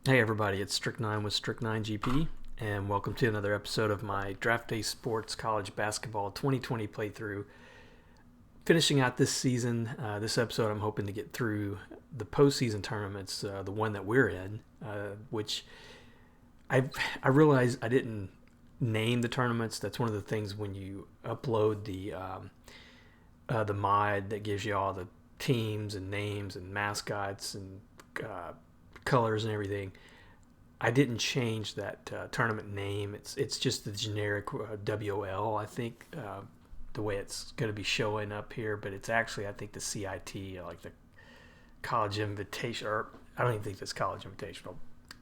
Hey everybody, it's Strict9 with Strict9 GP, and welcome to another episode of my Draft Day Sports College Basketball 2020 playthrough. Finishing out this season, this episode I'm hoping to get through the postseason tournaments, the one that we're in, which I realized I didn't name the tournaments. That's one of the things when you upload the mod that gives you all the teams and names and mascots and colors and everything. I didn't change that tournament name. It's just the generic WOL. I think the way it's going to be showing up here, but it's actually I think the CIT, like the College Invitation, or I don't even think that's College Invitational.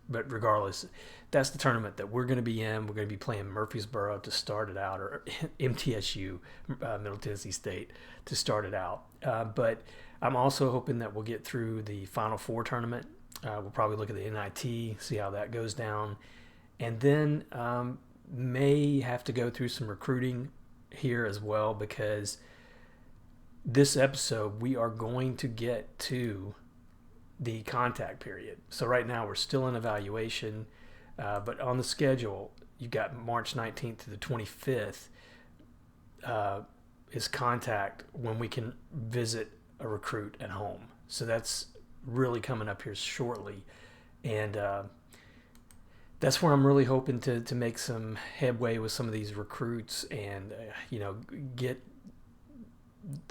But regardless, that's the tournament that we're going to be in. We're going to be playing Murfreesboro to start it out, or MTSU, Middle Tennessee State, to start it out. But I'm also hoping that we'll get through the Final Four tournament. We'll probably look at the NIT, see how that goes down, and then may have to go through some recruiting here as well, because this episode we are going to get to the contact period. So right now we're still in evaluation, but on the schedule you've got March 19th to the 25th is contact, when we can visit a recruit at home. So that's really coming up here shortly, and that's where I'm really hoping to make some headway with some of these recruits, and get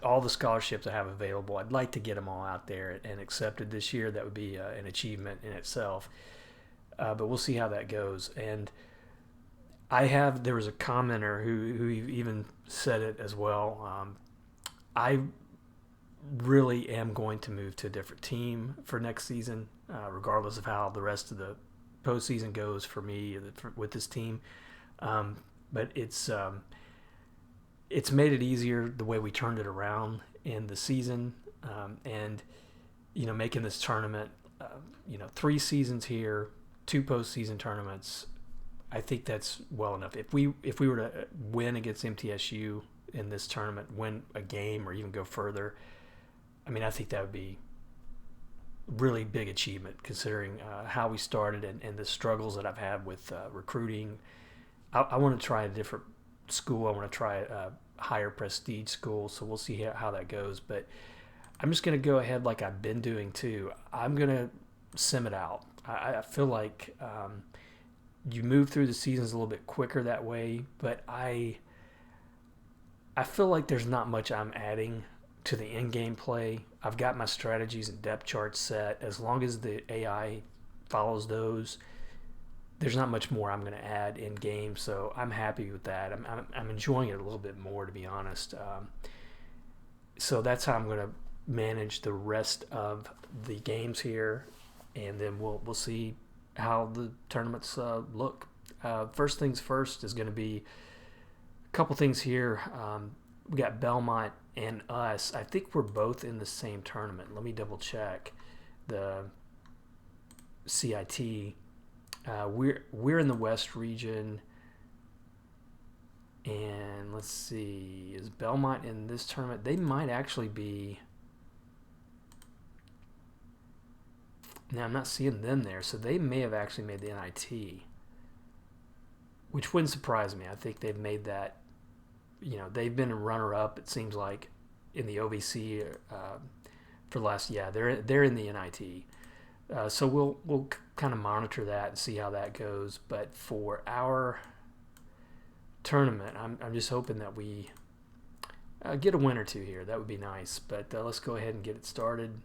all the scholarships I have available. I'd like to get them all out there and accepted this year. That would be an achievement in itself, but we'll see how that goes. And there was a commenter who even said it as well. I really am going to move to a different team for next season, regardless of how the rest of the postseason goes for me with this team. But it's made it easier the way we turned it around in the season, and making this tournament, 3 seasons here, 2 postseason tournaments. I think that's well enough. If we were to win against MTSU in this tournament, win a game or even go further, I think that would be really big achievement, considering how we started and the struggles that I've had with recruiting. I want to try a different school. I want to try a higher prestige school, so we'll see how that goes. But I'm just going to go ahead like I've been doing too. I'm going to sim it out. I feel like you move through the seasons a little bit quicker that way, but I feel like there's not much I'm adding to the in-game play. I've got my strategies and depth charts set. As long as the AI follows those, there's not much more I'm going to add in game. So I'm happy with that. I'm enjoying it a little bit more, to be honest. So that's how I'm going to manage the rest of the games here, and then we'll see how the tournaments look. First things first is going to be a couple things here. We got Belmont and us. I think we're both in the same tournament. Let me double check the CIT. We're in the West region, and let's see, is Belmont in this tournament? They might actually be. Now I'm not seeing them there, so they may have actually made the NIT, which wouldn't surprise me. I think they've made that. They've been a runner-up, it seems like, in the OVC for the last. Yeah, they're in the NIT. So we'll kind of monitor that and see how that goes. But for our tournament, I'm just hoping that we get a win or two here. That would be nice. But let's go ahead and get it started.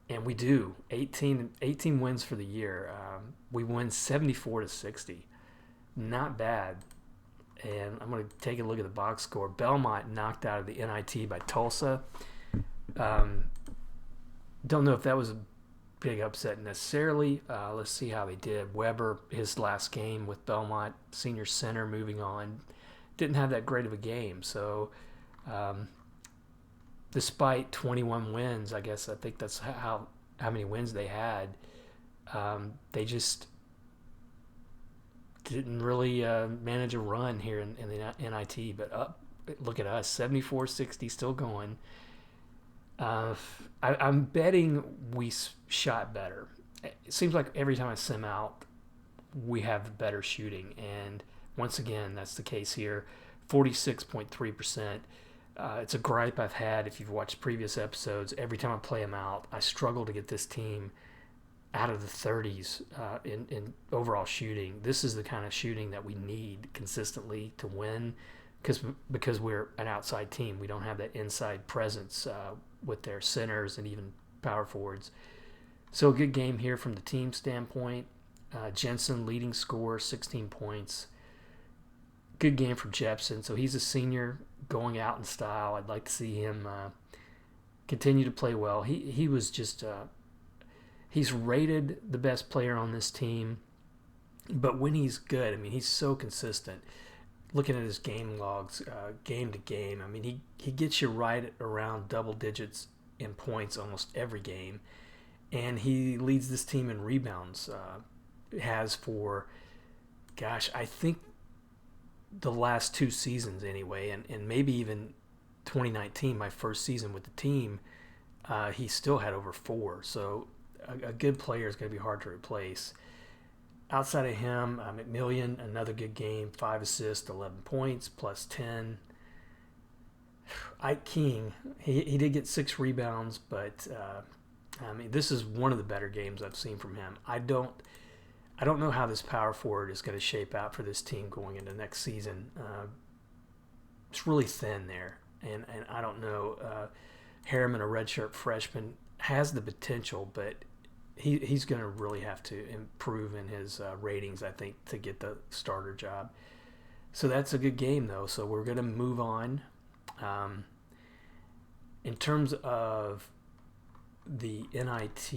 And we do 18 wins for the year. We win 74-60. Not bad. And I'm going to take a look at the box score. Belmont knocked out of the NIT by Tulsa. Don't know if that was a big upset necessarily. Let's see how they did. Weber, his last game with Belmont, senior center, moving on, didn't have that great of a game. So despite 21 wins, I think that's how many wins they had. They just didn't really manage a run here in the NIT. But look at us, 74-60, still going. Uh, I'm betting we shot better. It seems like every time I sim out, we have better shooting, and once again, that's the case here. 46.3%. It's a gripe I've had if you've watched previous episodes. Every time I play them out, I struggle to get this team out of the 30s in overall shooting. This is the kind of shooting that we need consistently to win because we're an outside team. We don't have that inside presence with their centers and even power forwards. So a good game here from the team standpoint. Jensen leading scorer, 16 points. Good game for Jepsen. So he's a senior going out in style. I'd like to see him continue to play well. He was just he's rated the best player on this team, but when he's good, I mean, he's so consistent. Looking at his game logs, game to game, I mean, he gets you right around double digits in points almost every game, and he leads this team in rebounds. Has for, gosh, I think the last two seasons anyway, and maybe even 2019, my first season with the team, he still had over four. So a good player is going to be hard to replace. Outside of him, McMillian, another good game, 5 assists, 11 points, plus 10. Ike King, he did get 6 rebounds, but I mean, this is one of the better games I've seen from him. I don't know how this power forward is going to shape out for this team going into next season. It's really thin there, and I don't know. Harriman, a redshirt freshman, has the potential, but he's going to really have to improve in his ratings, I think, to get the starter job. So that's a good game, though. So we're going to move on. In terms of the NIT,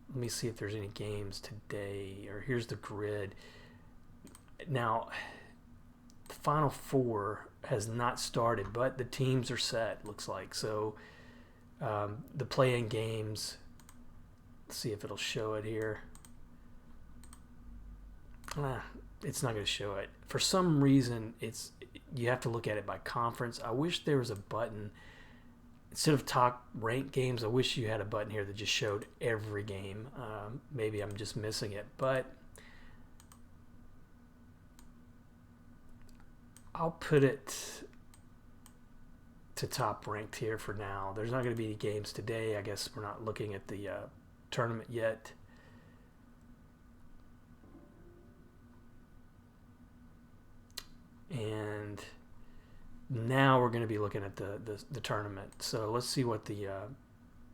let me see if there's any games today. Or here's the grid. Now, the Final Four has not started, but the teams are set, looks like. So the play-in games, let's see if it'll show it here. It's not going to show it. For some reason, you have to look at it by conference. I wish there was a button. Instead of top ranked games, I wish you had a button here that just showed every game. Maybe I'm just missing it, but I'll put it to top ranked here for now. There's not going to be any games today. I guess we're not looking at the tournament yet. And now we're going to be looking at the tournament. So let's see what the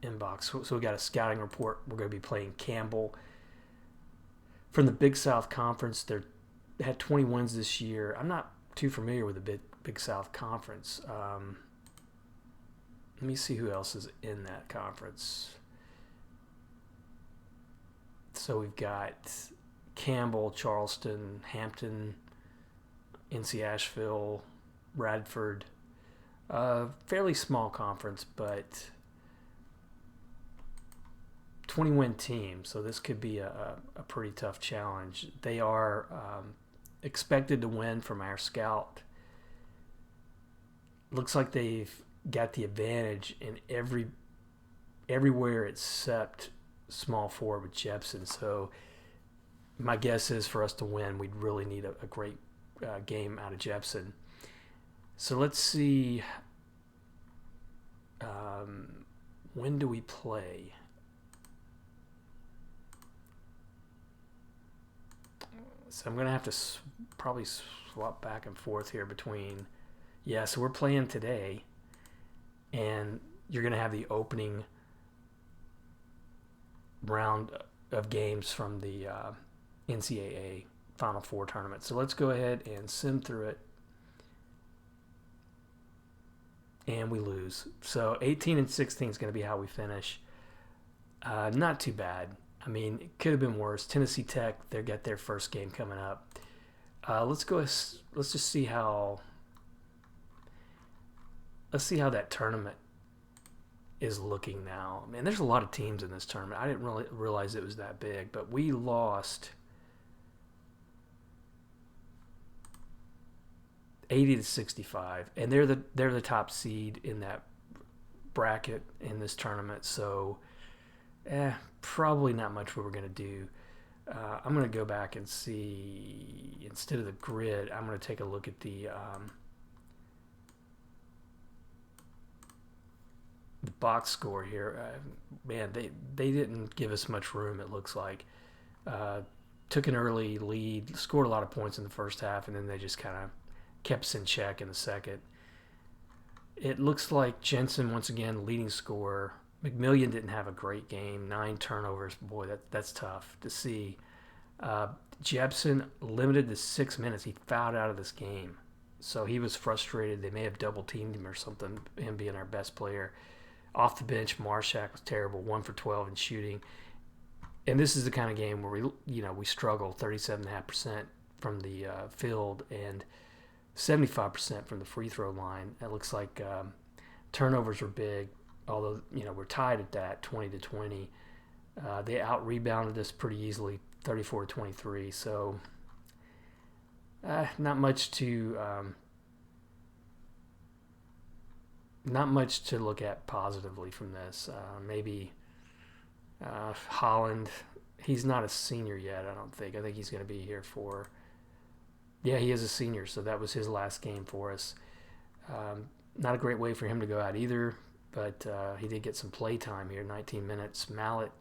inbox. So we got a scouting report. We're going to be playing Campbell. From the Big South Conference, they had 20 wins this year. I'm not too familiar with the Big South Conference. Let me see who else is in that conference. So we've got Campbell, Charleston, Hampton, NC Asheville, Radford. Fairly small conference, but 20-win team, so this could be a pretty tough challenge. They are expected to win from our scout. Looks like they've got the advantage in everywhere except small forward with Jepsen. So my guess is for us to win, we'd really need a great game out of Jepsen. So let's see. When do we play? So I'm going to have to probably swap back and forth here between. Yeah, so we're playing today. And you're going to have the opening round of games from the NCAA Final Four tournament. So let's go ahead and sim through it. And we lose. So 18 and 16 is going to be how we finish. Not too bad. I mean, it could have been worse. Tennessee Tech, they got their first game coming up. Let's just see how. Let's see how that tournament is looking now. Man, there's a lot of teams in this tournament. I didn't really realize it was that big, but we lost 80 to 65, and they're the top seed in that bracket in this tournament, so probably not much what we're going to do. I'm going to go back and see, instead of the grid, I'm going to take a look at the box score here. Man, they didn't give us much room, it looks like. Took an early lead, scored a lot of points in the first half, and then they just kind of kept us in check in the second. It looks like Jensen, once again, leading scorer. McMillian didn't have a great game. 9 turnovers. Boy, that's tough to see. Jepson limited to 6 minutes. He fouled out of this game. So he was frustrated. They may have double-teamed him or something, him being our best player. Off the bench, Marshak was terrible, 1 for 12 in shooting. And this is the kind of game where we struggle, 37.5% from the field and 75% from the free throw line. It looks like turnovers were big, although we're tied at that, 20-20. They out-rebounded us pretty easily, 34-23. So not much to look at positively from this. Maybe Holland, he's not a senior yet, I don't think. I think he's going to be here for... Yeah, he is a senior, so that was his last game for us. Not a great way for him to go out either, but he did get some play time here, 19 minutes. Mallet,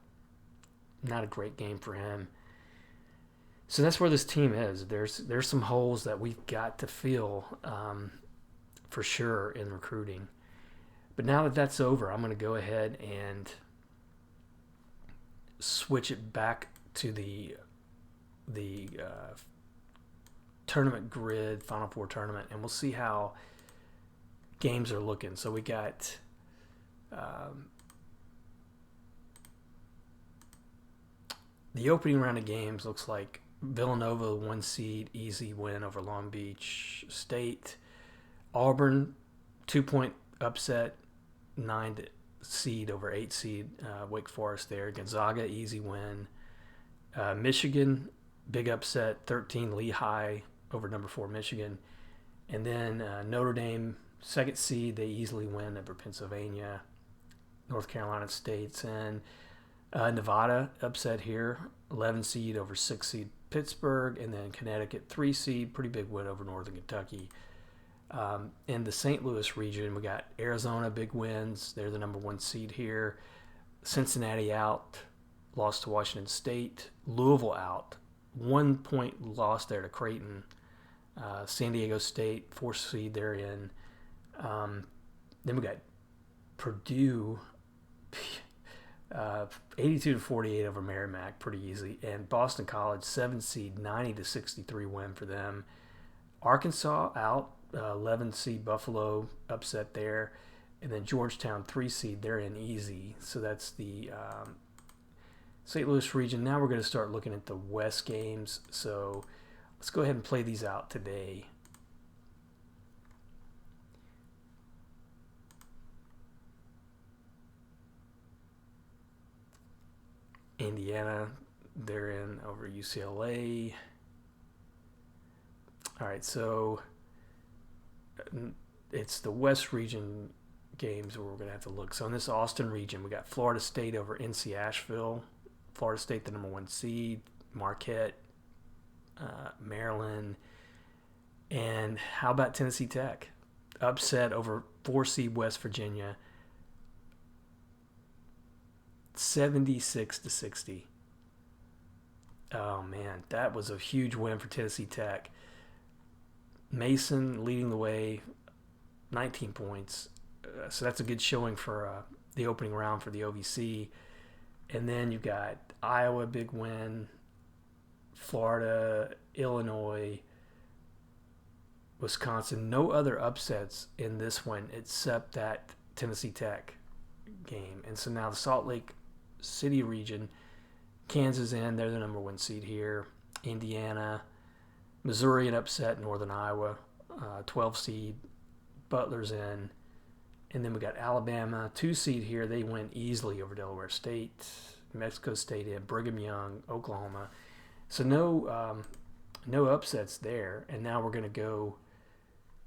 not a great game for him. So that's where this team is. There's some holes that we've got to fill for sure in recruiting. But now that that's over, I'm going to go ahead and switch it back to the tournament grid, Final Four tournament, and we'll see how games are looking. So we got the opening round of games looks like Villanova, 1 seed, easy win over Long Beach State. Auburn, 2-point upset, 9 seed over 8 seed Wake Forest there. Gonzaga, easy win. Michigan, big upset, 13 Lehigh over number 4 Michigan. And then Notre Dame, 2nd seed, they easily win over Pennsylvania. North Carolina State's and Nevada upset here, 11 seed over 6 seed Pittsburgh. And then Connecticut, 3 seed, pretty big win over Northern Kentucky. In the St. Louis region, we got Arizona, big wins. They're the number 1 seed here. Cincinnati out, lost to Washington State. Louisville out, 1 point loss there to Creighton. San Diego State, 4th seed they're in. Then we got Purdue, 82-48 over Merrimack, pretty easy. And Boston College, 7th seed, 90-63 win for them. Arkansas out, 11 seed Buffalo, upset there. And then Georgetown, 3 seed, they're in easy. So that's the St. Louis region. Now we're going to start looking at the West games. So let's go ahead and play these out today. Indiana, they're in over UCLA. All right, so it's the West region games where we're going to have to look. So in this Austin region, we got Florida State over NC Asheville. Florida State, the number 1 seed. Marquette, Maryland. And how about Tennessee Tech? Upset over 4 seed West Virginia. 76-60. Oh man, that was a huge win for Tennessee Tech. Mason leading the way, 19 points. So that's a good showing for the opening round for the OVC. And then you've got Iowa, big win. Florida, Illinois, Wisconsin. No other upsets in this one except that Tennessee Tech game. And so now the Salt Lake City region, Kansas in, they're the number 1 seed here. Indiana, Missouri, an upset, Northern Iowa, 12 seed. Butler's in. And then we got Alabama, 2 seed here. They win easily over Delaware State. Mexico State in. Brigham Young, Oklahoma. So no upsets there. And now we're going to go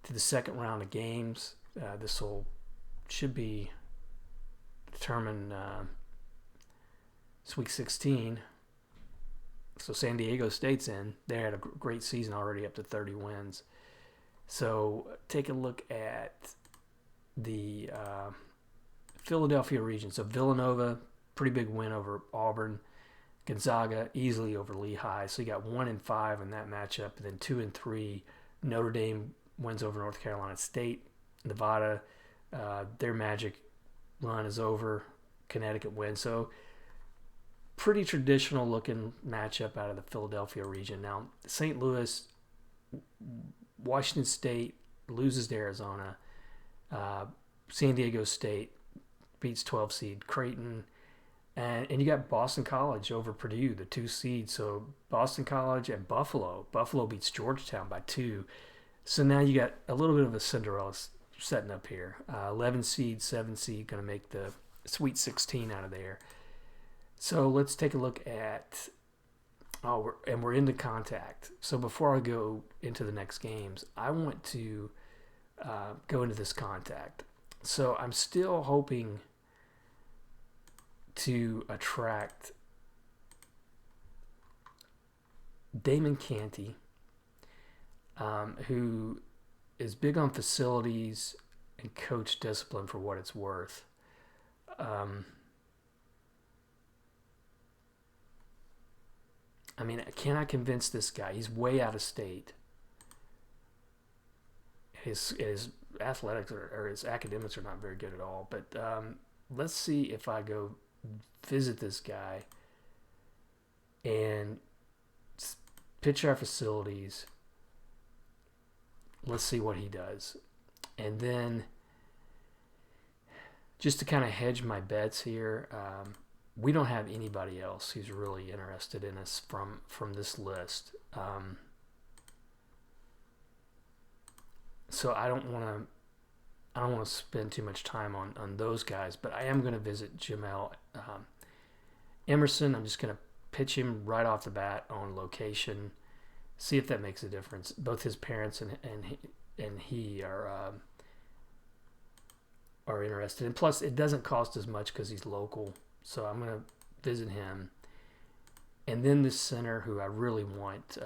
to the second round of games. This should be determine Sweet 16. So San Diego State's in. They had a great season already, up to 30 wins. So take a look at the Philadelphia region. So Villanova, pretty big win over Auburn. Gonzaga easily over Lehigh. So you got 1-5 in that matchup, and then 2-3. Notre Dame wins over North Carolina State. Nevada, their magic run is over. Connecticut wins. So pretty traditional looking matchup out of the Philadelphia region. Now, St. Louis, Washington State loses to Arizona. San Diego State beats 12 seed Creighton. And you got Boston College over Purdue, the 2 seed. So Boston College and Buffalo. Buffalo beats Georgetown by 2. So now you got a little bit of a Cinderella setting up here. 11 seed, 7 seed, going to make the Sweet 16 out of there. So let's take a look at, we're into contact. So before I go into the next games, I want to go into this contact. So I'm still hoping to attract Damon Canty, who is big on facilities and coach discipline for what it's worth. I mean, can I convince this guy? He's way out of state. His athletics or his academics are not very good at all. But let's see if I go visit this guy and pitch our facilities. Let's see what he does. And then just to kind of hedge my bets here, we don't have anybody else who's really interested in us from this list. So I don't want to spend too much time on those guys, but I am going to visit Jamel Emerson. I'm just going to pitch him right off the bat on location, see if that makes a difference. Both his parents and he are interested, and plus it doesn't cost as much because he's local. So I'm going to visit him. And then this center who I really want,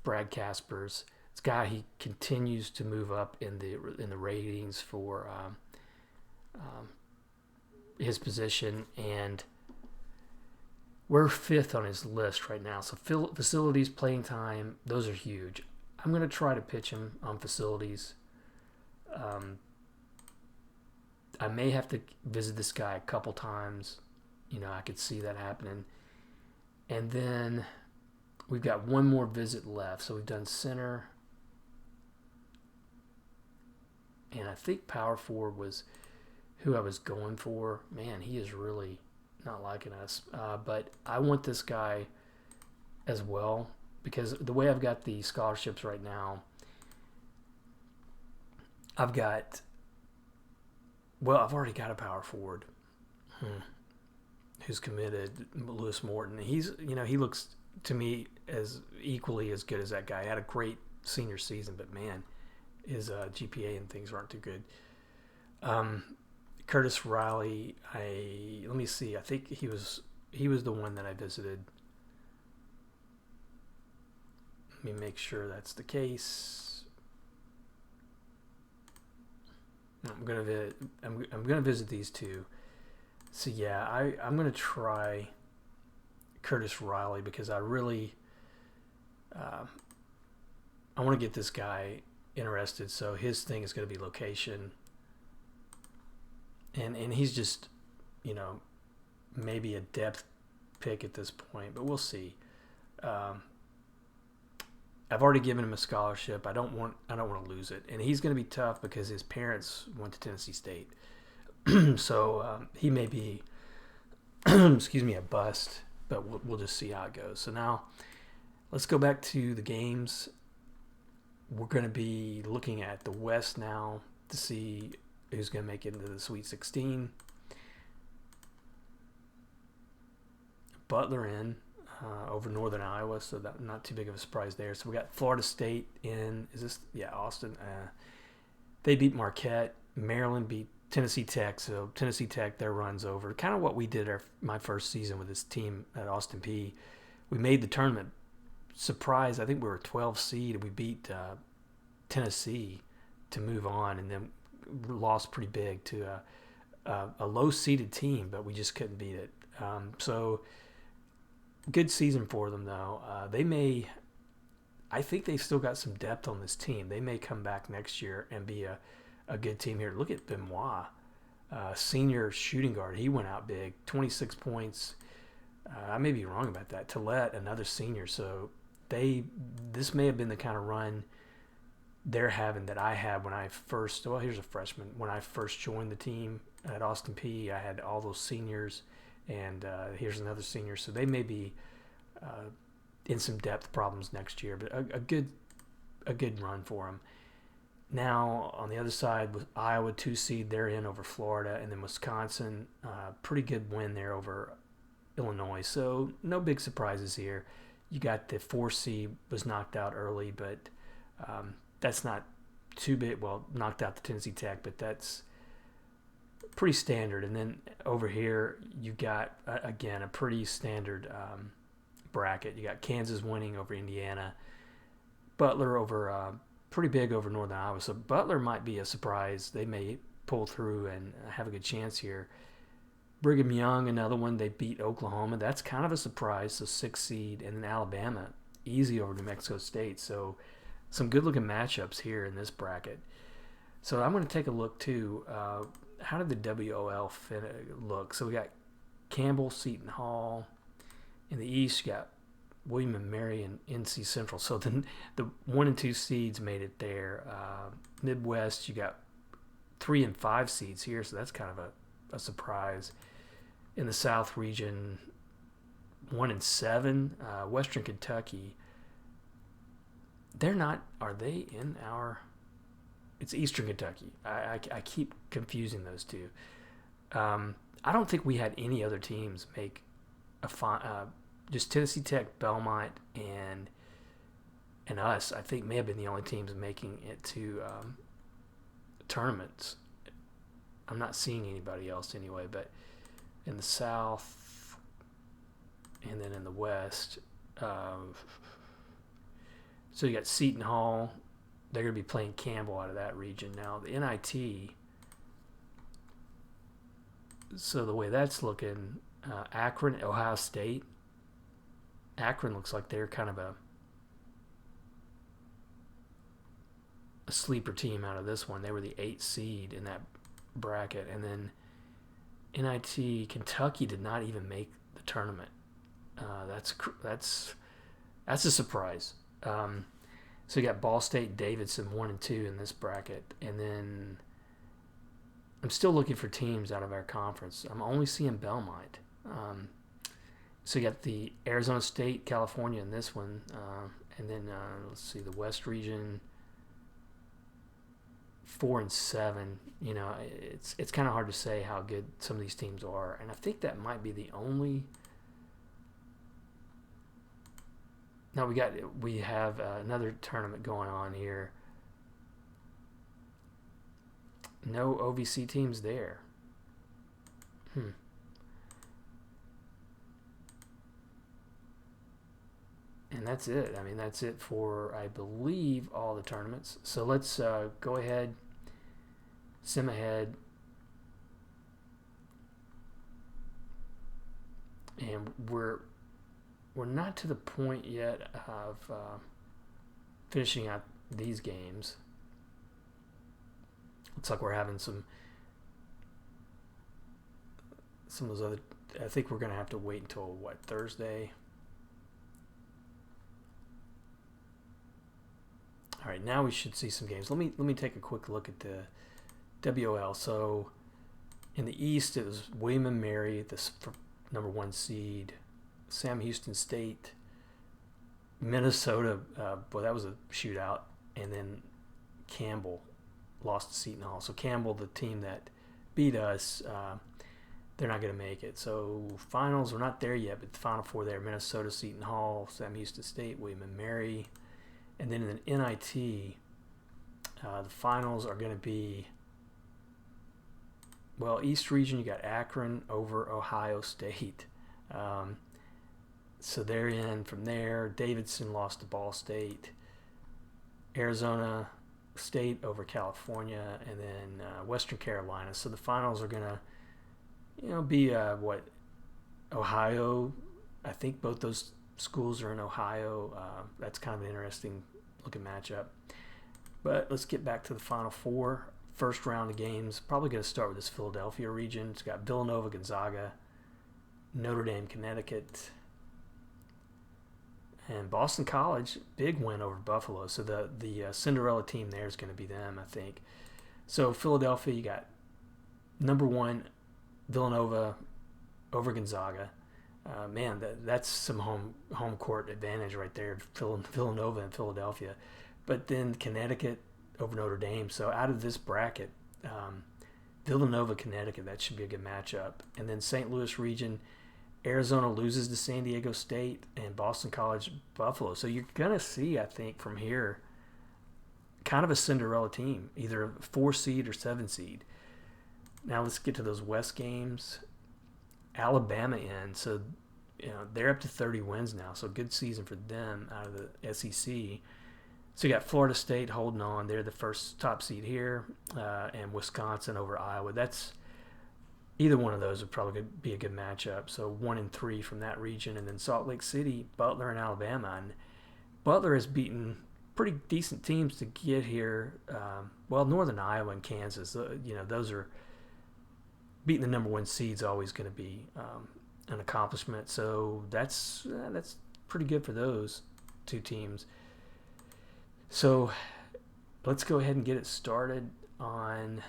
Brad Caspers. This guy, he continues to move up in the ratings for his position, and we're 5th on his list right now. So facilities, playing time, those are huge. I'm going to try to pitch him on facilities. I may have to visit this guy a couple times. I could see that happening. And then we've got one more visit left. So we've done center. And I think power forward was who I was going for. Man, he is really not liking us. But I want this guy as well, because the way I've got the scholarships right now, I've already got a power forward. Who's committed, Lewis Morton. He's, he looks to me as equally as good as that guy. He had a great senior season, but man, his GPA and things aren't too good. Curtis Riley, let me see. I think he was the one that I visited. Let me make sure that's the case. I'm gonna visit these two. So yeah, I'm going to try Curtis Riley because I really I want to get this guy interested. So his thing is going to be location, and he's just maybe a depth pick at this point, but we'll see. I've already given him a scholarship. I don't want to lose it, and he's going to be tough because his parents went to Tennessee State. So he may be, a bust, but we'll just see how it goes. So now let's go back to the games. We're going to be looking at the West now to see who's going to make it into the Sweet 16. Butler in over Northern Iowa, so that not too big of a surprise there. So we got Florida State in. Austin. They beat Marquette. Maryland beat Tennessee Tech. So Tennessee Tech, their runs over. Kind of what we did my first season with this team at Austin Peay. We made the tournament. Surprise! I think we were 12 seed. We beat Tennessee to move on, and then lost pretty big to a low seeded team, but we just couldn't beat it. So good season for them though. They may. I think they've still got some depth on this team. They may come back next year and be a good team here. Look at Benoit, senior shooting guard. He went out big, 26 points. I may be wrong about that. Tillett, another senior. So this may have been the kind of run they're having that I had when I first. Well, here's a freshman. When I first joined the team at Austin Peay, I had all those seniors, and here's another senior. So they may be in some depth problems next year, but a good run for them. Now on the other side with Iowa 2 seed, they're in over Florida, and then Wisconsin, pretty good win there over Illinois. So no big surprises here. You got the 4 seed was knocked out early, but that's not too big. Well, knocked out the Tennessee Tech, but that's pretty standard. And then over here you got again a pretty standard bracket. You got Kansas winning over Indiana, Butler over pretty big over Northern Iowa. So Butler might be a surprise. They may pull through and have a good chance here. Brigham Young, another one, they beat Oklahoma. That's kind of a surprise. So 6 seed, and then Alabama easy over New Mexico State. So some good looking matchups here in this bracket. So I'm going to take a look too. How did the WOL look? So we got Campbell, Seton Hall. In the East, you got William and Mary and NC Central. So the 1 and 2 seeds made it there. Midwest, you got 3 and 5 seeds here, so that's kind of a surprise. In the South region, 1 and 7. Western Kentucky, they're not. Are they in our? It's Eastern Kentucky. I keep confusing those two. I don't think we had any other teams make just Tennessee Tech, Belmont, and us. I think may have been the only teams making it to tournaments. I'm not seeing anybody else anyway. But in the South, and then in the West, so you got Seton Hall. They're going to be playing Campbell out of that region now. The NIT. So the way that's looking. Akron, Ohio State. Akron looks like they're kind of a sleeper team out of this one. They were the 8th seed in that bracket. And then NIT, Kentucky did not even make the tournament. That's a surprise. So you got Ball State, Davidson 1 and 2 in this bracket. And then I'm still looking for teams out of our conference. I'm only seeing Belmont. So you got the Arizona State, California in this one, and then let's see, the West region, 4 and 7. You know, it's kind of hard to say how good some of these teams are, and I think that might be the only. No, we have another tournament going on here. No OVC teams there. And that's it. I mean, that's it for, I believe, all the tournaments. So let's go ahead, sim ahead, and we're not to the point yet of finishing out these games. Looks like we're having some of those other. I think we're going to have to wait until Thursday. All right, now we should see some games. Let me take a quick look at the WOL. So in the East, it was William and Mary, the number 1 seed, Sam Houston State, Minnesota. Boy, that was a shootout, and then Campbell lost to Seton Hall. So Campbell, the team that beat us, they're not going to make it. So finals, we're not there yet, but the Final Four there: Minnesota, Seton Hall, Sam Houston State, William and Mary. And then in the NIT, the finals are going to be Well, East Region, you got Akron over Ohio State. Um, so they're in from there. Davidson lost to Ball State. Arizona State over California, and then Western Carolina. So the finals are gonna, be Ohio. I think both those schools are in Ohio. That's kind of an interesting looking matchup. But let's get back to the Final Four. First round of games. Probably going to start with this Philadelphia region. It's got Villanova, Gonzaga, Notre Dame, Connecticut, and Boston College. Big win over Buffalo. So the Cinderella team there is going to be them, I think. So Philadelphia, you got number 1 Villanova over Gonzaga. Man, that's some home court advantage right there. Villanova and Philadelphia. But then Connecticut over Notre Dame. So out of this bracket, Villanova, Connecticut, that should be a good matchup. And then St. Louis region, Arizona loses to San Diego State, and Boston College, Buffalo. So you're going to see, I think, from here, kind of a Cinderella team, either a 4 seed or 7 seed. Now let's get to those West games. Alabama in, so they're up to 30 wins now, so good season for them out of the SEC. So you got Florida State holding on; they're the first top seed here, and Wisconsin over Iowa. That's either one of those would probably be a good matchup. So 1 and 3 from that region, and then Salt Lake City, Butler, and Alabama. And Butler has beaten pretty decent teams to get here. Northern Iowa and Kansas, those are. Beating the number 1 seed's always going to be an accomplishment. So that's pretty good for those 2 teams. So let's go ahead and get it started on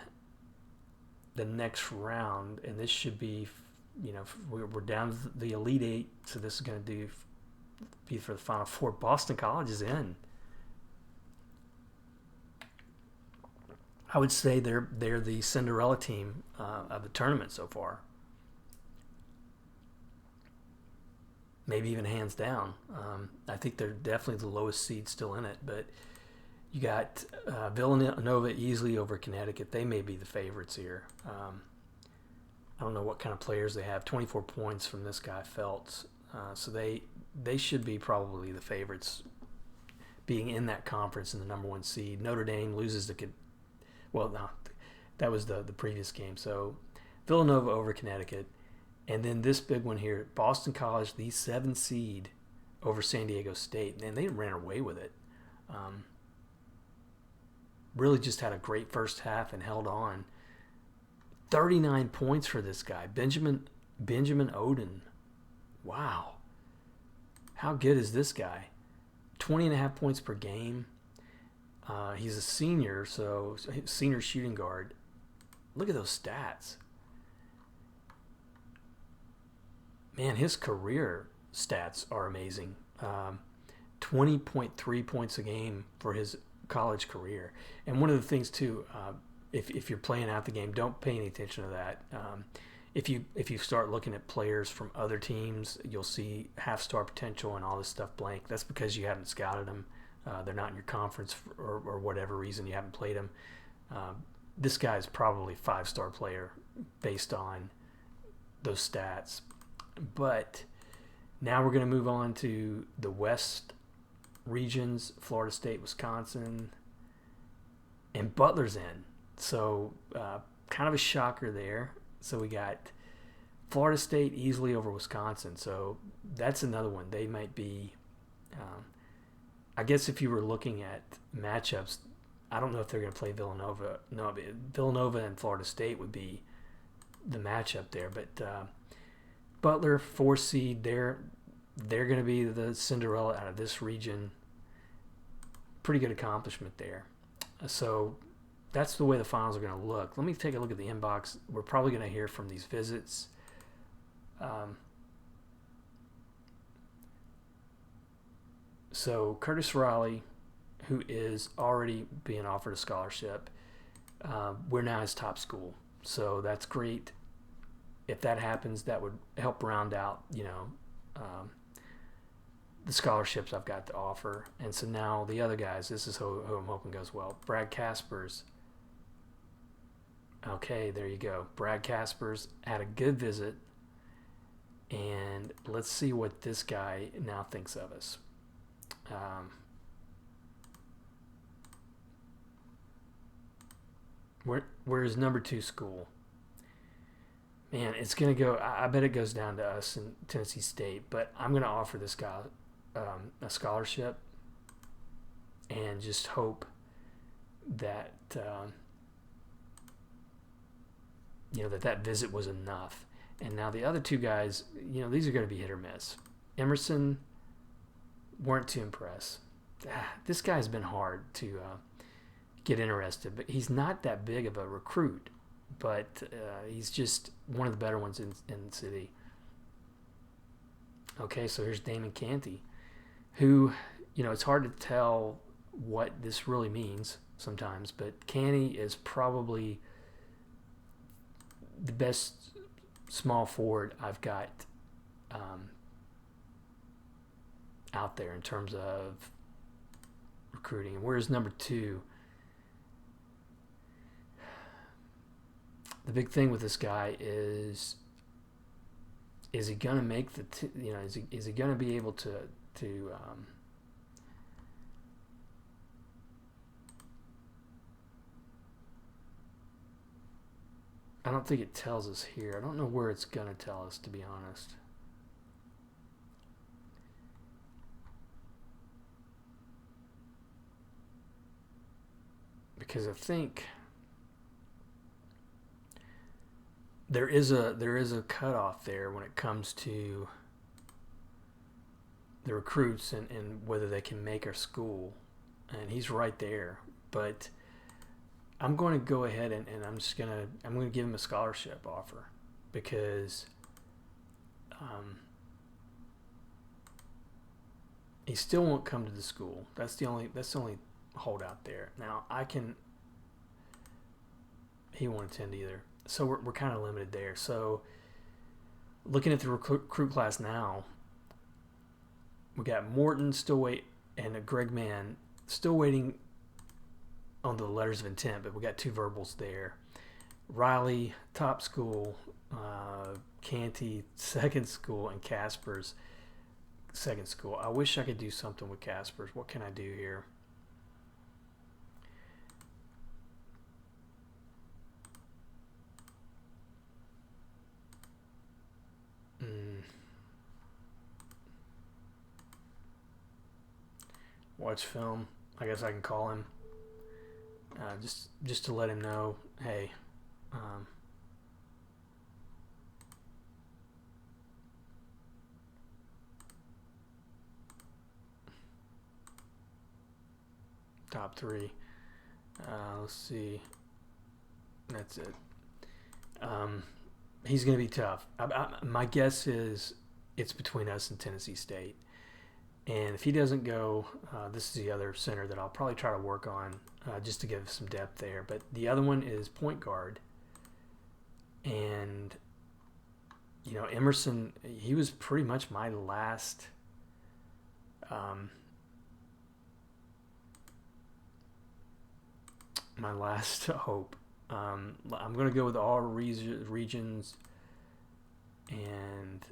the next round. And this should be, we're down to the Elite 8. So this is going to be for the Final Four. Boston College is in. I would say they're the Cinderella team of the tournament so far. Maybe even hands down. I think they're definitely the lowest seed still in it. But you got Villanova easily over Connecticut. They may be the favorites here. I don't know what kind of players they have. 24 points from this guy Feltz. So they should be probably the favorites, being in that conference in the number 1 seed. Notre Dame loses to that was the previous game. So Villanova over Connecticut. And then this big one here, Boston College, the 7 seed over San Diego State. And they ran away with it. Really just had a great first half and held on. 39 points for this guy, Benjamin Oden. Wow. How good is this guy? 20.5 points per game. He's a senior, so senior shooting guard. Look at those stats. Man, his career stats are amazing. 20.3 points a game for his college career. And one of the things, too, if you're playing out the game, don't pay any attention to that. If you start looking at players from other teams, you'll see half-star potential and all this stuff blank. That's because you haven't scouted them. They're not in your conference or whatever reason you haven't played them. This guy is probably a 5-star player based on those stats. But now we're going to move on to the West regions, Florida State, Wisconsin, and Butler's in. So kind of a shocker there. So we got Florida State easily over Wisconsin. So that's another one. They might be... I guess if you were looking at matchups, I don't know if they're going to play Villanova. No, Villanova and Florida State would be the matchup there. But Butler, 4 seed, they're going to be the Cinderella out of this region. Pretty good accomplishment there. So that's the way the finals are going to look. Let me take a look at the inbox. We're probably going to hear from these visits. So Curtis Raleigh, who is already being offered a scholarship, we're now his top school. So that's great. If that happens, that would help round out, the scholarships I've got to offer. And so now the other guys, this is who I'm hoping goes well. Brad Caspers Okay, there you go. Brad Caspers had a good visit, and let's see what this guy now thinks of us. Um, where's number 2 school? Man, it's gonna go. I bet it goes down to us in Tennessee State, but I'm gonna offer this guy a scholarship, and just hope that that visit was enough. And now the other 2 guys, these are going to be hit or miss. Emerson, weren't too impressed. This guy's been hard to get interested, but he's not that big of a recruit. But he's just one of the better ones in the city. Okay, so here's Damon Canty, who, it's hard to tell what this really means sometimes, but Canty is probably the best small forward I've got out there in terms of recruiting. And where's number 2? The big thing with this guy is he gonna make the is he gonna be able to I don't think it tells us here. I don't know where it's gonna tell us, to be honest. Because I think there is a cutoff there when it comes to the recruits and whether they can make our school, and he's right there. But I'm going to go ahead and I'm going to give him a scholarship offer, because he still won't come to the school. That's the only holdout there. Now he won't attend either. So we're kind of limited there. So looking at the recruit class now, we got Morton still and Greg Mann still waiting on the letters of intent, but we got 2 verbals there. Riley, top school, Canty, second school, and Caspers, second school. I wish I could do something with Caspers. What can I do here? Watch film. I guess I can call him. Just to let him know, hey, top 3. Let's see. That's it. He's going to be tough. My guess is it's between us and Tennessee State. And if he doesn't go, this is the other center that I'll probably try to work on just to give some depth there. But the other one is point guard. And, Emerson, he was pretty much my last hope. I'm going to go with all regions and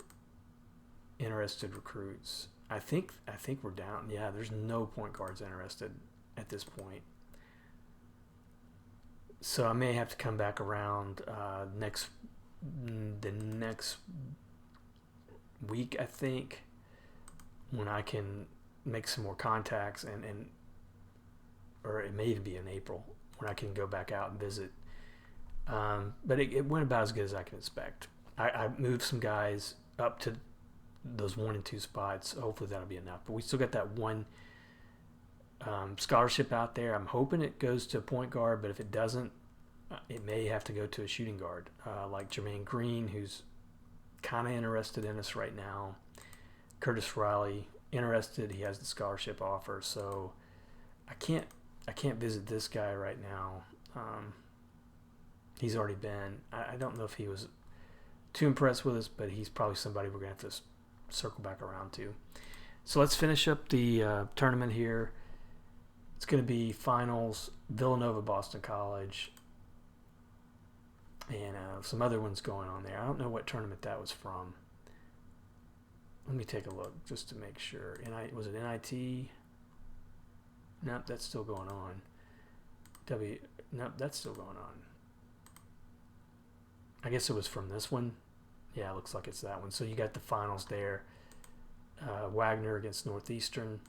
interested recruits. I think we're down. Yeah, there's no point guards interested at this point. So I may have to come back around the next week, I think, when I can make some more contacts and or it may even be in April when I can go back out and visit. But it went about as good as I can expect. I moved some guys up to those 1 and 2 spots. Hopefully that'll be enough. But we still got that one scholarship out there. I'm hoping it goes to a point guard, but if it doesn't, it may have to go to a shooting guard, like Jermaine Green, who's kind of interested in us right now. Curtis Riley, interested. He has the scholarship offer, so I can't visit this guy right now. He's already been. I don't know if he was too impressed with us, but he's probably somebody we're going to have to circle back around to. So let's finish up the tournament here. It's going to be finals, Villanova, Boston College. and some other ones going on there. I don't know what tournament that was from. Let me take a look just to make sure. Was it NIT? Nope, that's still going on. Nope, that's still going on. I guess it was from this one. Yeah, it looks like it's that one. So you got the finals there. Wagner against Northeastern.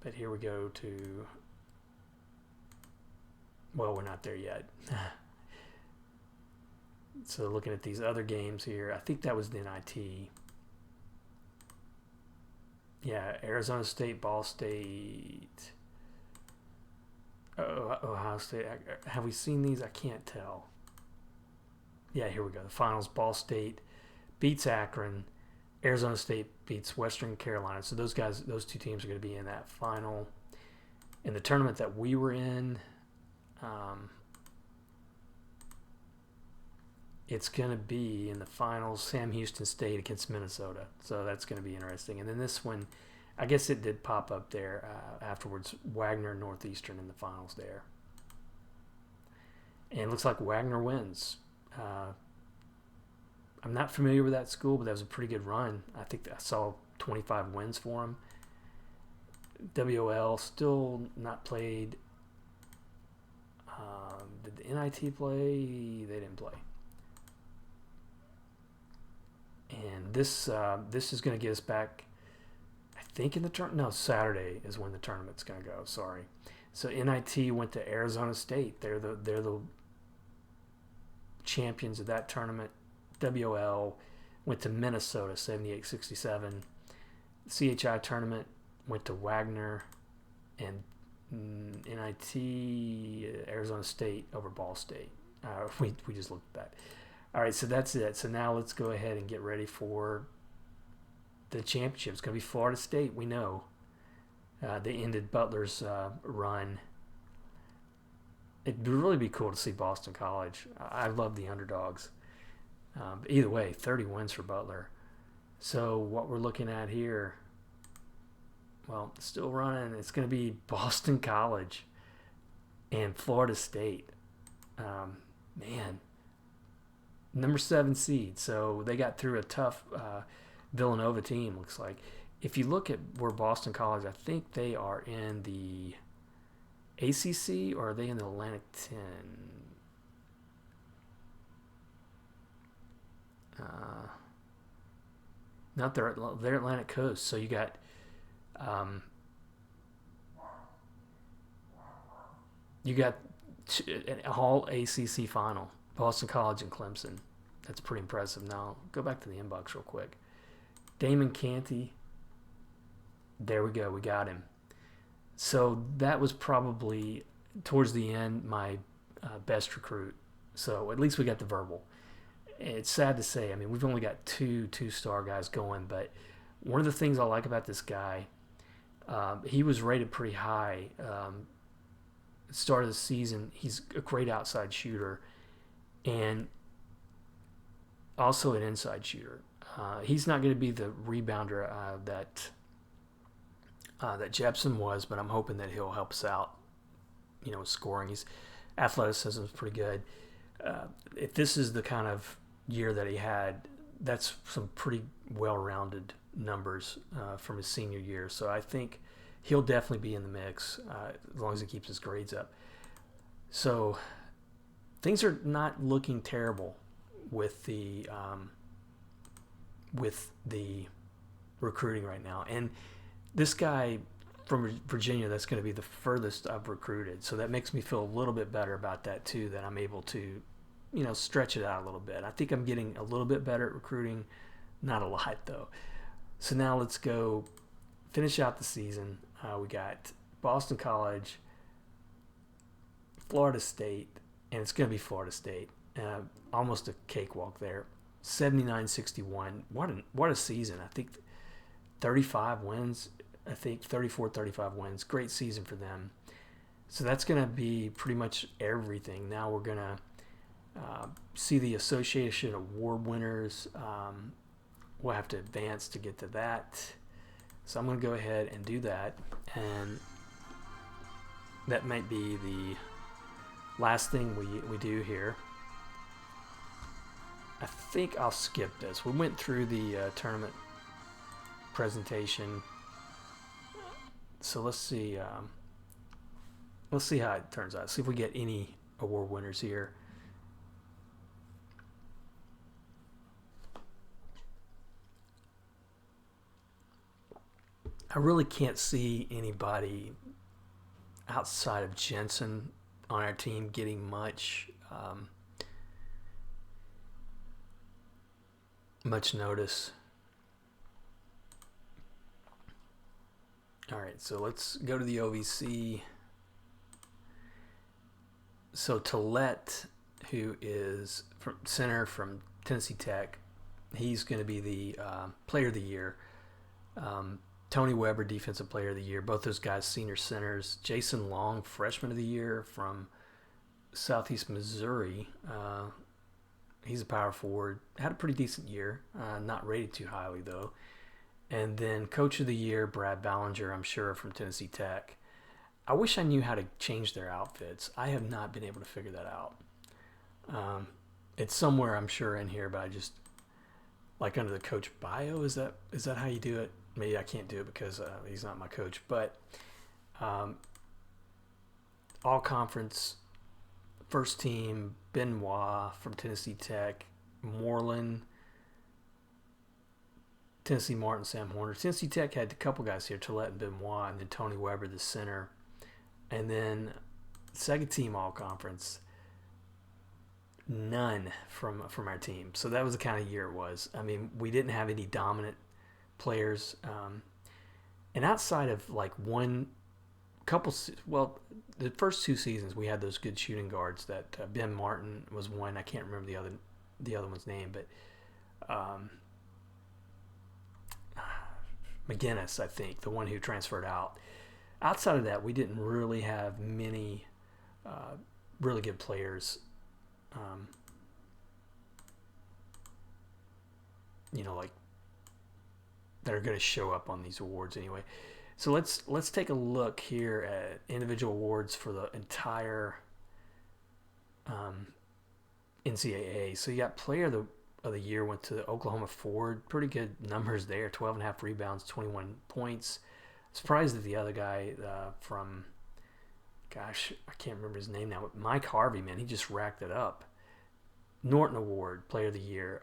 But here we go to... Well, we're not there yet. So looking at these other games here, I think that was the NIT. Yeah, Arizona State, Ball State, Ohio State. Have we seen these? I can't tell. Yeah, here we go. The finals, Ball State beats Akron. Arizona State beats Western Carolina. So those two teams are going to be in that final. In the tournament that we were in, it's going to be in the finals, Sam Houston State against Minnesota. So that's going to be interesting. And then this one, I guess it did pop up there afterwards. Wagner and Northeastern in the finals there. And it looks like Wagner wins. I'm not familiar with that school, but that was a pretty good run. I think I saw 25 wins for them. WOL still not played. Did the NIT play? They didn't play. And this is going to get us back, I think, in the tournament. No, Saturday is when the tournament's going to go. Sorry. So NIT went to Arizona State. They're the champions of that tournament. WOL went to Minnesota, 78-67. CHI tournament went to Wagner, and NIT Arizona State over Ball State. We just looked at that. All right, so that's it. So now let's go ahead and get ready for the championship. It's going to be Florida State, we know. They ended Butler's run. It'd really be cool to see Boston College. I love the underdogs. But either way, 30 wins for Butler. So what we're looking at here, well, still running. It's going to be Boston College and Florida State. Man. Number 7 seed. So they got through a tough Villanova team, looks like. If you look at where Boston College, I think they are in the ACC, or are they in the Atlantic 10? Not they're Atlantic Coast. So you got a whole ACC final. Boston College and Clemson. That's pretty impressive. Now, go back to the inbox real quick. Damon Canty. There we go. We got him. So that was probably, towards the end, my best recruit. So at least we got the verbal. It's sad to say. I mean, we've only got two-star guys going, but one of the things I like about this guy, he was rated pretty high. Start of the season, he's a great outside shooter. And also an inside shooter. He's not going to be the rebounder that Jepson was, but I'm hoping that he'll help us out, scoring. His athleticism is pretty good. If this is the kind of year that he had, that's some pretty well-rounded numbers from his senior year. So I think he'll definitely be in the mix as long as he keeps his grades up. So things are not looking terrible with the recruiting right now. And this guy from Virginia, that's going to be the furthest I've recruited. So that makes me feel a little bit better about that too, that I'm able to, stretch it out a little bit. I think I'm getting a little bit better at recruiting. Not a lot though. So now let's go finish out the season. We got Boston College, Florida State, and it's going to be Florida State. Almost a cakewalk there. 79-61. What a season. I think 35 wins. I think 35 wins. Great season for them. So that's going to be pretty much everything. Now we're going to see the Association Award winners. We'll have to advance to get to that. So I'm going to go ahead and do that. And that might be the last thing we do here. I think I'll skip this. We went through the tournament presentation, so let's see. Let's see how it turns out. See if we get any award winners here. I really can't see anybody outside of Jensen on our team getting much notice. All right, so let's go to the OVC. So Tillett, who is from center from Tennessee Tech, he's going to be the player of the year. Tony Weber, defensive player of the year. Both those guys, senior centers. Jason Long, freshman of the year from Southeast Missouri. He's a power forward. Had a pretty decent year. Not rated too highly, though. And then coach of the year, Brad Ballinger, I'm sure, from Tennessee Tech. I wish I knew how to change their outfits. I have not been able to figure that out. It's somewhere, I'm sure, in here, but I just, like under the coach bio, is that how you do it? Maybe I can't do it because he's not my coach. But all conference, first team, Benoit from Tennessee Tech, Moreland, Tennessee Martin, Sam Horner. Tennessee Tech had a couple guys here, Tillett and Benoit, and then Tony Weber, the center. And then second team all conference, none from our team. So that was the kind of year it was. I mean, we didn't have any dominant players. And outside of like the first two seasons we had those good shooting guards that Ben Martin was one. I can't remember the other one's name, but McGinnis, I think, the one who transferred out. Outside of that, we didn't really have many really good players. Like that are going to show up on these awards anyway. So let's take a look here at individual awards for the entire NCAA. So you got player of the year went to Oklahoma Ford. Pretty good numbers there. 12.5 rebounds, 21 points. Surprised that the other guy from, gosh, I can't remember his name now, but Mike Harvey, man, he just racked it up. Norton Award, player of the year.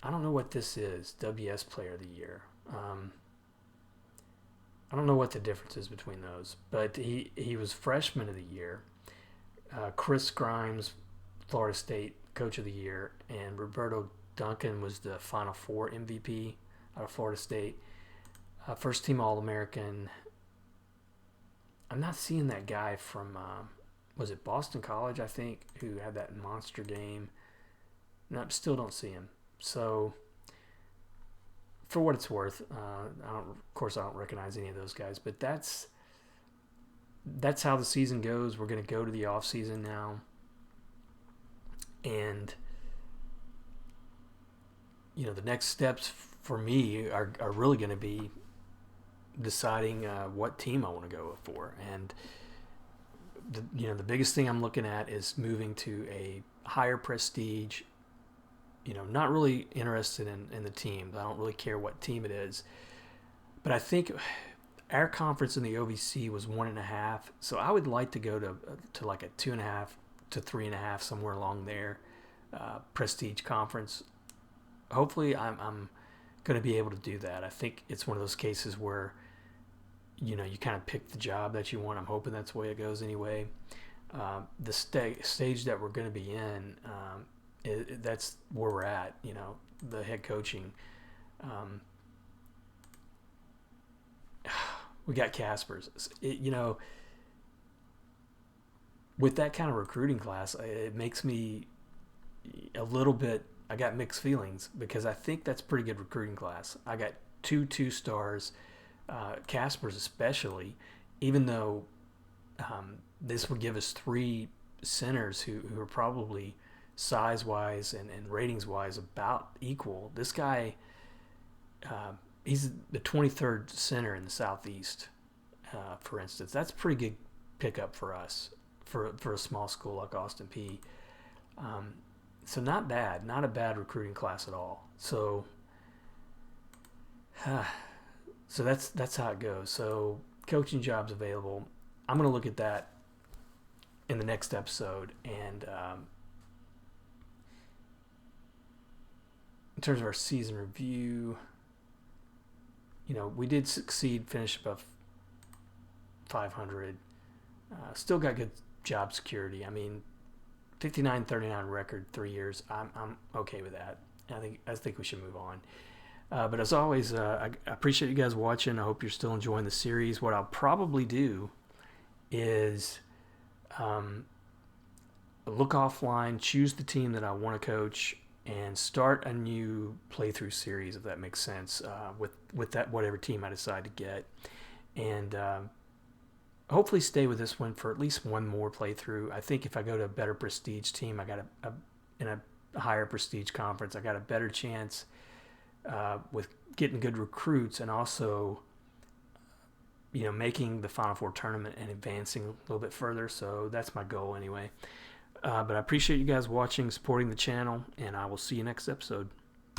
I don't know what this is. WS Player of the Year. I don't know what the difference is between those, but he was Freshman of the Year. Chris Grimes, Florida State Coach of the Year, and Roberto Duncan was the Final Four MVP out of Florida State. First team All-American. I'm not seeing that guy from, was it Boston College, I think, who had that monster game. No, still don't see him. So, for what it's worth, of course I don't recognize any of those guys, but that's how the season goes. We're going to go to the off season now, and the next steps for me are really going to be deciding what team I want to go for, and the biggest thing I'm looking at is moving to a higher prestige. Not really interested in the team. I don't really care what team it is. But I think our conference in the OVC was 1.5. So I would like to go to like a 2.5 to 3.5, somewhere along there, prestige conference. Hopefully I'm going to be able to do that. I think it's one of those cases where, you kind of pick the job that you want. I'm hoping that's the way it goes anyway. The stage that we're going to be in, that's where we're at, the head coaching. We got Caspers. With that kind of recruiting class, it makes me a little bit, I got mixed feelings because I think that's a pretty good recruiting class. I got 2 stars, Caspers especially, even though this would give us 3 centers who are probably size-wise and ratings-wise about equal. This guy, he's the 23rd center in the Southeast, for instance. That's a pretty good pickup for us. for a small school like Austin Peay. So not bad, not a bad recruiting class at all. So so that's how it goes. So coaching jobs available. I'm going to look at that in the next episode. And in terms of our season review, we did succeed, finish above 500. Still got good job security. I mean, 59-39 record, 3 years. I'm okay with that. I think we should move on. But as always, I appreciate you guys watching. I hope you're still enjoying the series. What I'll probably do is look offline, choose the team that I want to coach, and start a new playthrough series, if that makes sense, with that whatever team I decide to get. And hopefully stay with this one for at least one more playthrough. I think if I go to a better prestige team, I got in a higher prestige conference, I got a better chance with getting good recruits, and also making the Final Four tournament and advancing a little bit further. So that's my goal anyway. But I appreciate you guys watching, supporting the channel, and I will see you next episode.